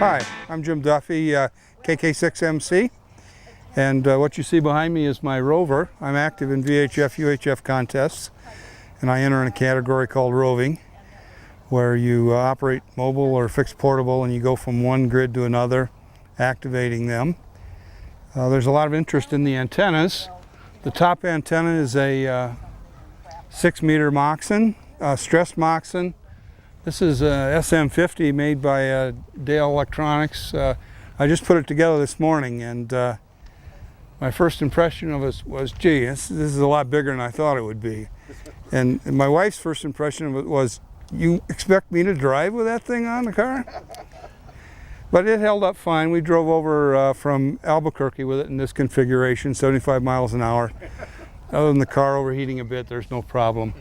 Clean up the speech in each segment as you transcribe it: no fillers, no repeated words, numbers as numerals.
Hi, I'm Jim Duffy, KK6MC, and what you see behind me is my rover. I'm active in VHF, UHF contests, and I enter in a category called roving, where you operate mobile or fixed portable and you go from one grid to another, activating them. There's a lot of interest in the antennas. The top antenna is a 6-meter Moxon, stressed Moxon. This is a SM50 made by Dale Electronics. I just put it together this morning, and my first impression of it was, gee, this is a lot bigger than I thought it would be. And my wife's first impression of it was, you expect me to drive with that thing on the car? But it held up fine. We drove over from Albuquerque with it in this configuration, 75 miles an hour. Other than the car overheating a bit, there's no problem.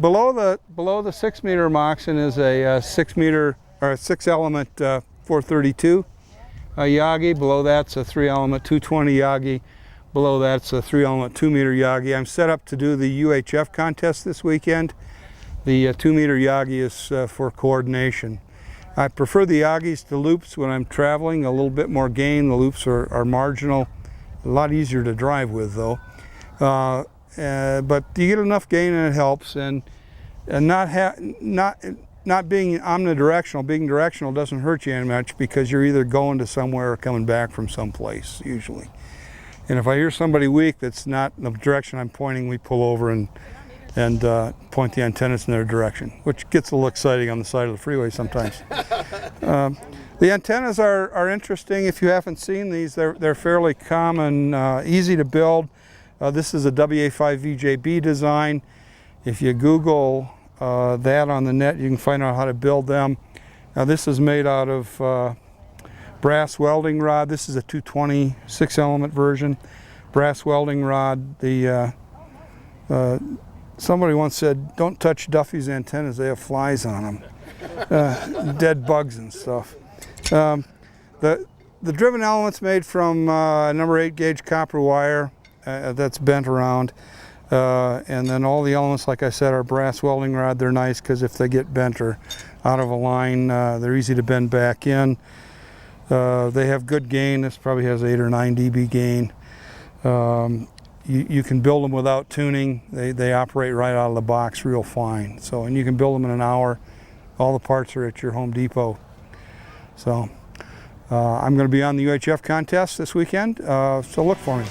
Below the 6-meter Moxon is a 6-meter or a 6-element 432 Yagi. Below that's a 3-element 220 Yagi. Below that's a 3-element 2-meter Yagi. I'm set up to do the UHF contest this weekend. The 2-meter Yagi is for coordination. I prefer the Yagis to loops when I'm traveling. A little bit more gain. The loops are marginal. A lot easier to drive with though. But you get enough gain and it helps, and not being omnidirectional. Being directional doesn't hurt you any much because you're either going to somewhere or coming back from someplace usually. And if I hear somebody weak that's not in the direction I'm pointing, we pull over and point the antennas in their direction, which gets a little exciting on the side of the freeway sometimes. The antennas are interesting. If you haven't seen these, they're fairly common, easy to build. This is a WA5VJB design. If you Google that on the net, you can find out how to build them. Now this is made out of brass welding rod. This is a 220 6-element version. Brass welding rod. Somebody once said, don't touch Duffy's antennas, they have flies on them. Dead bugs and stuff. The driven element's made from number 8 gauge copper wire. That's bent around, and then all the elements, like I said, are brass welding rod. They're nice because if they get bent or out of a line, they're easy to bend back in. They have good gain. This probably has 8 or 9 dB gain. You can build them without tuning. They operate right out of the box real fine. So, and you can build them in an hour. All the parts are at your Home Depot. So I'm going to be on the UHF contest this weekend, so look for me.